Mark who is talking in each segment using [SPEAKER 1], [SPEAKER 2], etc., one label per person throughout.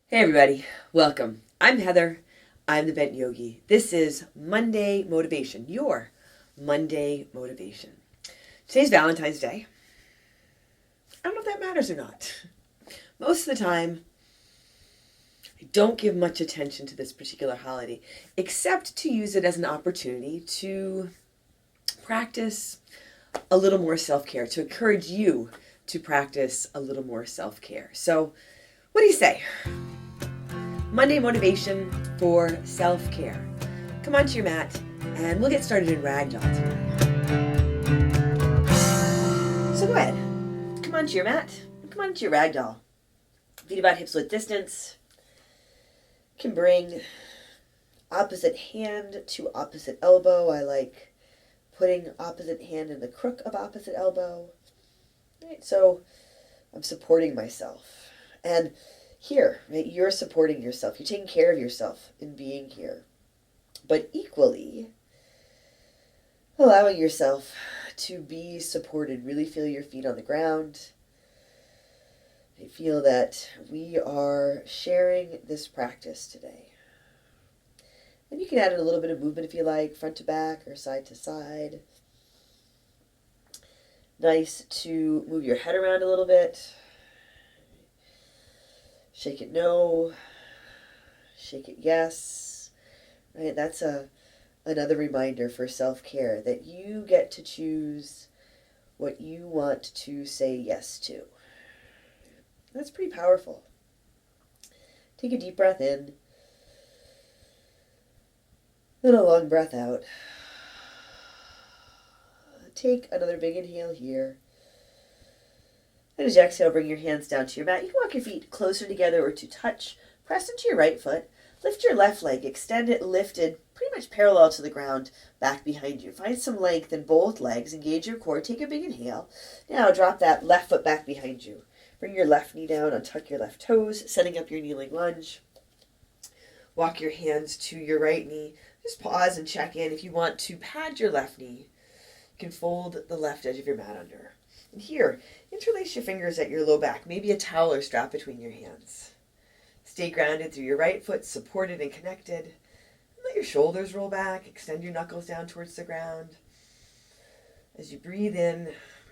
[SPEAKER 1] Hey everybody, welcome. I'm Heather. I'm the Bent Yogi. This is Monday Motivation, your Monday Motivation. Today's Valentine's Day. I don't know if that matters or not. Most of the time, I don't give much attention to this particular holiday, except to use it as an opportunity to practice a little more self-care, to encourage you to practice a little more self-care. So, what do you say? Monday motivation for self-care. Come onto your mat and we'll get started in Ragdoll today. So go ahead. Come onto your mat and come onto your Ragdoll. Feet about hips width distance. You can bring opposite hand to opposite elbow. I like putting opposite hand in the crook of opposite elbow. Right, so I'm supporting myself. And here, right, you're supporting yourself. You're taking care of yourself in being here. But equally, allowing yourself to be supported. Really feel your feet on the ground. I feel that we are sharing this practice today. And you can add in a little bit of movement if you like, front to back or side to side. Nice to move your head around a little bit. Shake it no, shake it yes, right? That's another reminder for self-care that you get to choose what you want to say yes to. That's pretty powerful. Take a deep breath in, then a long breath out. Take another big inhale here. And as you exhale, bring your hands down to your mat. You can walk your feet closer together or to touch. Press into your right foot. Lift your left leg. Extend it lifted, pretty much parallel to the ground, back behind you. Find some length in both legs. Engage your core. Take a big inhale. Now drop that left foot back behind you. Bring your left knee down. Untuck your left toes, setting up your kneeling lunge. Walk your hands to your right knee. Just pause and check in. If you want to pad your left knee, you can fold the left edge of your mat under. And here, interlace your fingers at your low back, maybe a towel or strap between your hands. Stay grounded through your right foot, supported and connected. And let your shoulders roll back, extend your knuckles down towards the ground. As you breathe in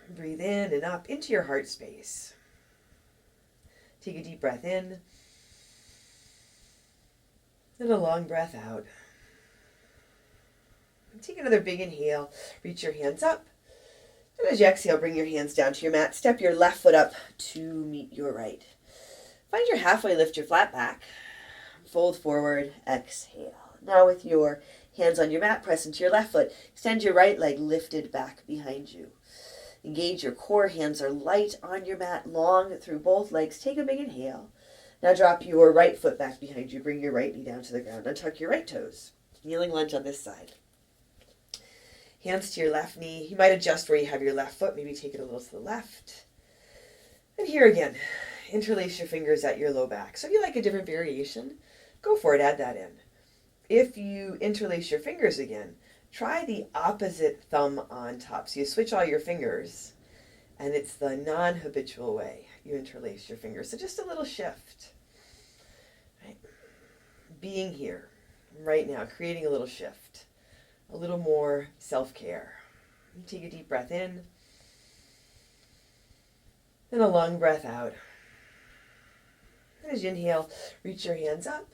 [SPEAKER 1] and up into your heart space. Take a deep breath in, and a long breath out. And take another big inhale, reach your hands up. And as you exhale, bring your hands down to your mat. Step your left foot up to meet your right. Find your halfway lift, your flat back. Fold forward, exhale. Now with your hands on your mat, press into your left foot. Extend your right leg lifted back behind you. Engage your core. Hands are light on your mat, long through both legs. Take a big inhale. Now drop your right foot back behind you. Bring your right knee down to the ground. Untuck your right toes. Kneeling lunge on this side. Hands to your left knee. You might adjust where you have your left foot. Maybe take it a little to the left. And here again, interlace your fingers at your low back. So if you like a different variation, go for it. Add that in. If you interlace your fingers again, try the opposite thumb on top. So you switch all your fingers, and it's the non-habitual way you interlace your fingers. So just a little shift. Right? Being here right now, creating a little shift. A little more self-care. Take a deep breath in and a long breath out. And as you inhale, reach your hands up.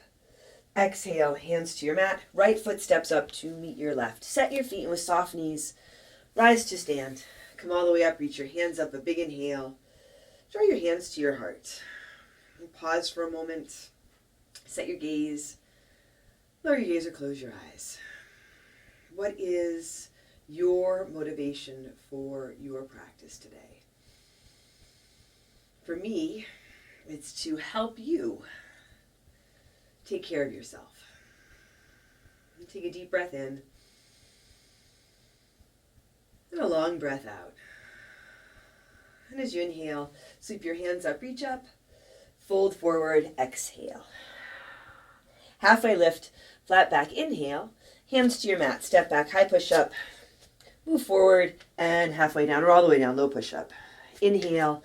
[SPEAKER 1] Exhale, hands to your mat. Right foot steps up to meet your left. Set your feet with soft knees. Rise to stand. Come all the way up. Reach your hands up. A big inhale. Draw your hands to your heart. And pause for a moment. Set your gaze. Lower your gaze or close your eyes. What is your motivation for your practice today? For me, it's to help you take care of yourself. Take a deep breath in and a long breath out. And as you inhale, sweep your hands up, reach up, fold forward, exhale. Halfway lift, flat back, inhale. Hands to your mat, step back, high push up, move forward, and halfway down, or all the way down, low push up. Inhale,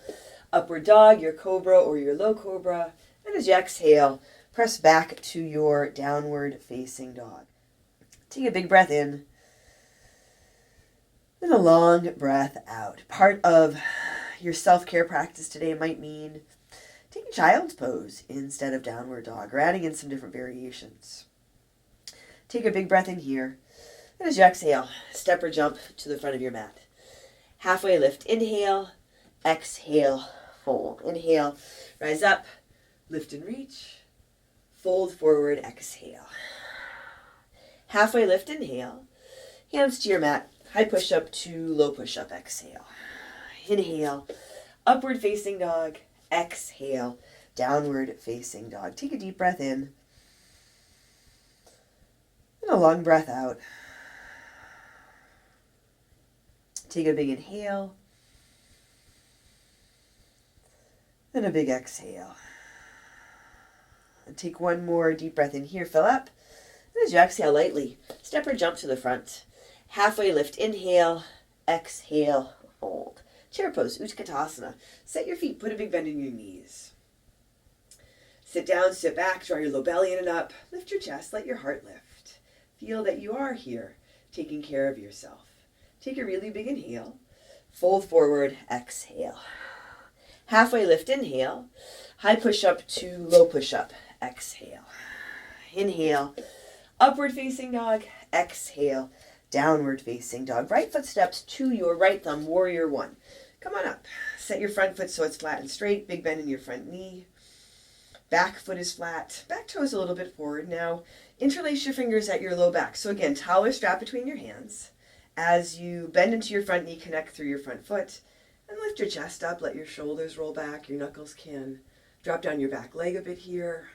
[SPEAKER 1] upward dog, your cobra or your low cobra, and And as you exhale, press back to your downward facing dog. Take a big breath in and a long breath out. Part of your self-care practice today might mean taking child's pose instead of downward dog, or adding in some different variations. Take a big breath in here. And as you exhale, step or jump to the front of your mat. Halfway lift, inhale, exhale, fold. Inhale, rise up, lift and reach, fold forward, exhale. Halfway lift, inhale, hands to your mat, high push-up to low push-up, exhale. Inhale, upward facing dog, exhale, downward facing dog. Take a deep breath in and a long breath out. Take a big inhale and a big exhale. And take one more deep breath in here, fill up. And as you exhale lightly, step or jump to the front. Halfway lift, inhale, exhale, fold. Chair pose, Utkatasana. Set your feet, put a big bend in your knees. Sit down, sit back, draw your low belly in and up. Lift your chest, let your heart lift. Feel that you are here, taking care of yourself. Take a really big inhale, fold forward, exhale. Halfway lift, inhale, high push-up to low push-up, exhale. Inhale, upward facing dog, exhale, downward facing dog. Right foot steps to your right thumb, warrior one. Come on up. Set your front foot so it's flat and straight, big bend in your front knee. Back foot is flat, back toe is a little bit forward. Now, interlace your fingers at your low back. So again, towel or strap between your hands. As you bend into your front knee, connect through your front foot, and lift your chest up, let your shoulders roll back, your knuckles can drop down your back leg a bit here.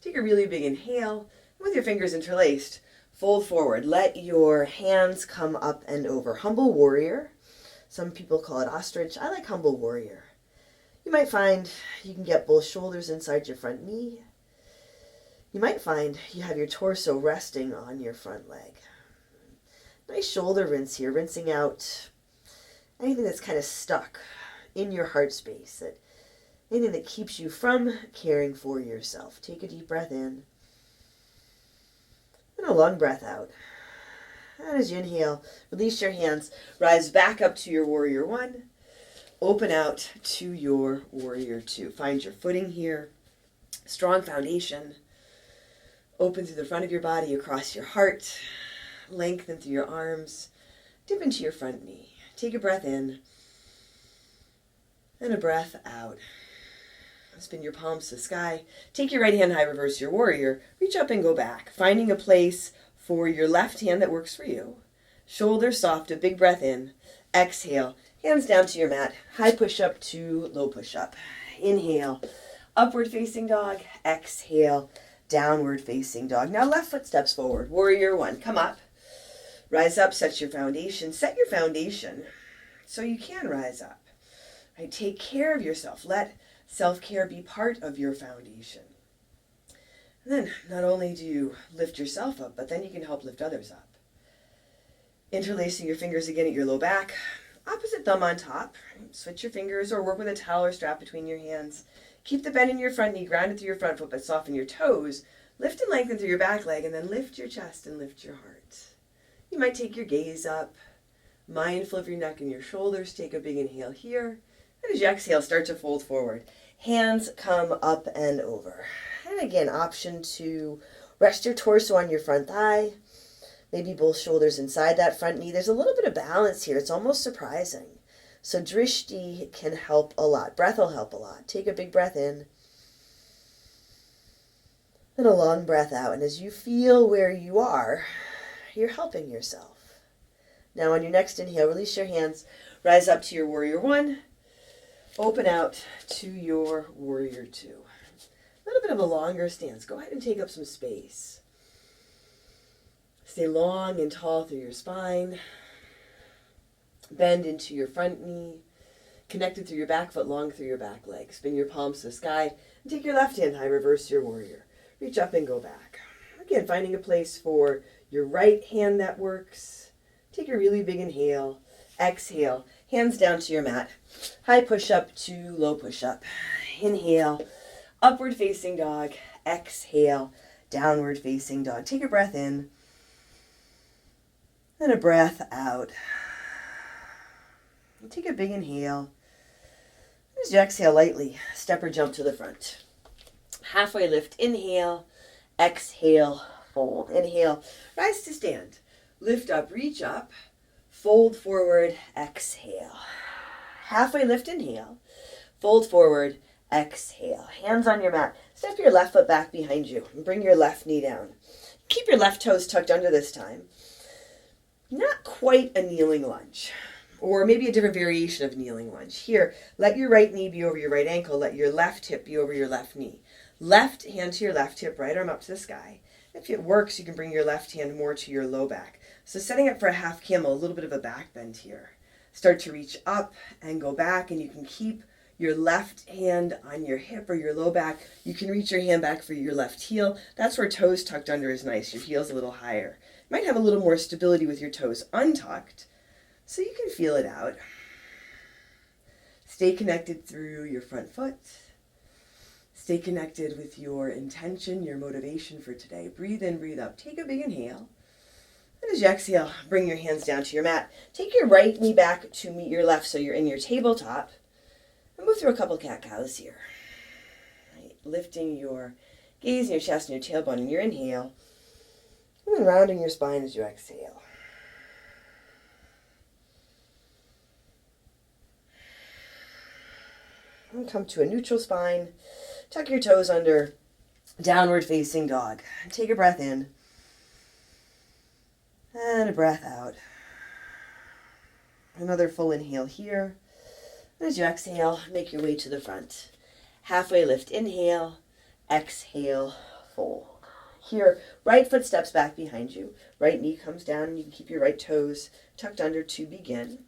[SPEAKER 1] Take a really big inhale, and with your fingers interlaced, fold forward. Let your hands come up and over. Humble warrior. Some people call it ostrich. I like humble warrior. You might find you can get both shoulders inside your front knee. You might find you have your torso resting on your front leg. Nice shoulder rinse here, rinsing out anything that's kind of stuck in your heart space, anything that keeps you from caring for yourself. Take a deep breath in and a long breath out. And as you inhale, release your hands, rise back up to your warrior one, open out to your warrior two. Find your footing here, strong foundation, open through the front of your body, across your heart, lengthen through your arms, dip into your front knee. Take a breath in and a breath out. Spin your palms to the sky. Take your right hand high, reverse your warrior. Reach up and go back, finding a place for your left hand that works for you. Shoulders soft, a big breath in. Exhale, hands down to your mat. High push-up to low push-up. Inhale, upward facing dog. Exhale, downward facing dog. Now left foot steps forward. Warrior one, come up. Rise up, set your foundation. Set your foundation so you can rise up. Right? Take care of yourself. Let self-care be part of your foundation. And then not only do you lift yourself up, but then you can help lift others up. Interlacing your fingers again at your low back. Opposite thumb on top. Switch your fingers or work with a towel or strap between your hands. Keep the bend in your front knee, grounded through your front foot, but soften your toes. Lift and lengthen through your back leg, and then lift your chest and lift your heart. You might take your gaze up, mindful of your neck and your shoulders. Take a big inhale here. And as you exhale, start to fold forward. Hands come up and over. And again, option to rest your torso on your front thigh. Maybe both shoulders inside that front knee. There's a little bit of balance here. It's almost surprising. So drishti can help a lot. Breath will help a lot. Take a big breath in and a long breath out. And as you feel where you are, you're helping yourself. Now on your next inhale, release your hands, rise up to your warrior one, open out to your warrior two. A little bit of a longer stance. Go ahead and take up some space. Stay long and tall through your spine. Bend into your front knee. Connected through your back foot, long through your back leg. Spin your palms to the sky. And take your left hand high, reverse your warrior. Reach up and go back. Again, finding a place for your right hand that works. Take a really big inhale. Exhale. Hands down to your mat. High push-up to low push-up. Inhale. Upward facing dog. Exhale, downward facing dog. Take a breath in and a breath out. And take a big inhale. As you exhale lightly, step or jump to the front. Halfway lift, inhale, exhale, fold. Inhale, rise to stand. Lift up, reach up, fold forward, exhale. Halfway lift, inhale, fold forward, exhale. Hands on your mat. Step your left foot back behind you and bring your left knee down. Keep your left toes tucked under this time. Not quite a kneeling lunge, or maybe a different variation of kneeling lunge. Here, let your right knee be over your right ankle. Let your left hip be over your left knee. Left hand to your left hip, right arm up to the sky. If it works, you can bring your left hand more to your low back. So setting up for a half camel, a little bit of a back bend here. Start to reach up and go back, and you can keep your left hand on your hip or your low back. You can reach your hand back for your left heel. That's where toes tucked under is nice. Your heel's a little higher. You might have a little more stability with your toes untucked, so you can feel it out. Stay connected through your front foot. Stay connected with your intention, your motivation for today. Breathe in, breathe up. Take a big inhale. And as you exhale, bring your hands down to your mat. Take your right knee back to meet your left so you're in your tabletop. And move through a couple cat-cows here. Right. Lifting your gaze and your chest and your tailbone in your inhale. And then rounding your spine as you exhale. And come to a neutral spine. Tuck your toes under. Downward facing dog. Take a breath in. And a breath out. Another full inhale here. And as you exhale, make your way to the front. Halfway lift, inhale. Exhale, fold. Here, right foot steps back behind you. Right knee comes down, and you can keep your right toes tucked under to begin.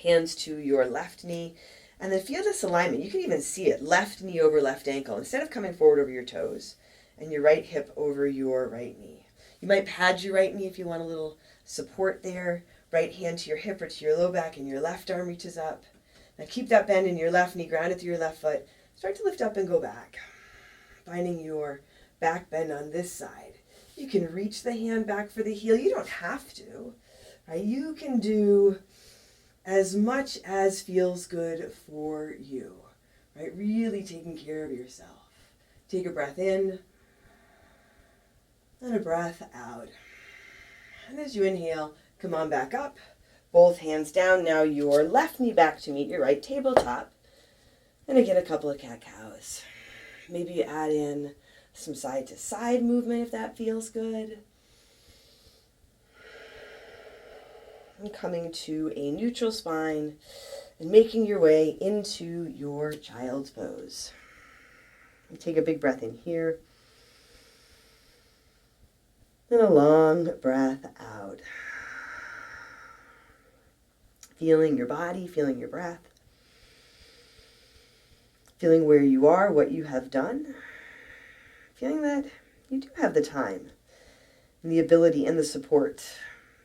[SPEAKER 1] Hands to your left knee. And then feel this alignment. You can even see it. Left knee over left ankle. Instead of coming forward over your toes, and your right hip over your right knee. You might pad your right knee if you want a little support there. Right hand to your hip or to your low back, and your left arm reaches up. Now keep that bend in your left knee, grounded through your left foot. Start to lift up and go back. Finding your back bend on this side. You can reach the hand back for the heel. You don't have to, right? You can do as much as feels good for you, right? Really taking care of yourself. Take a breath in and a breath out. And as you inhale, come on back up. Both hands down. Now your left knee back to meet your right tabletop. And again, a couple of cat-cows. Maybe you add in some side-to-side movement if that feels good. And coming to a neutral spine and making your way into your child's pose. And take a big breath in here. And a long breath out. Feeling your body, feeling your breath. Feeling where you are, what you have done. Feeling that you do have the time and the ability and the support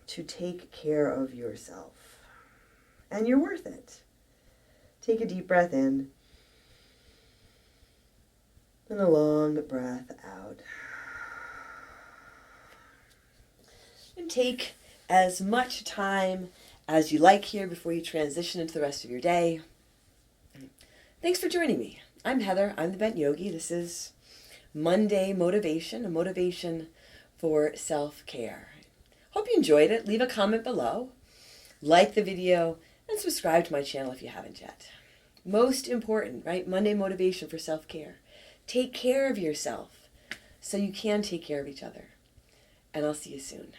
[SPEAKER 1] to take care of yourself. And you're worth it. Take a deep breath in. And a long breath out. And take as much time as you like here before you transition into the rest of your day. Thanks for joining me. I'm Heather. I'm the Bent Yogi. This is Monday Motivation, a motivation for self-care. Hope you enjoyed it. Leave a comment below, like the video, and subscribe to my channel if you haven't yet. Most important, right? Monday Motivation for self-care. Take care of yourself so you can take care of each other. And I'll see you soon.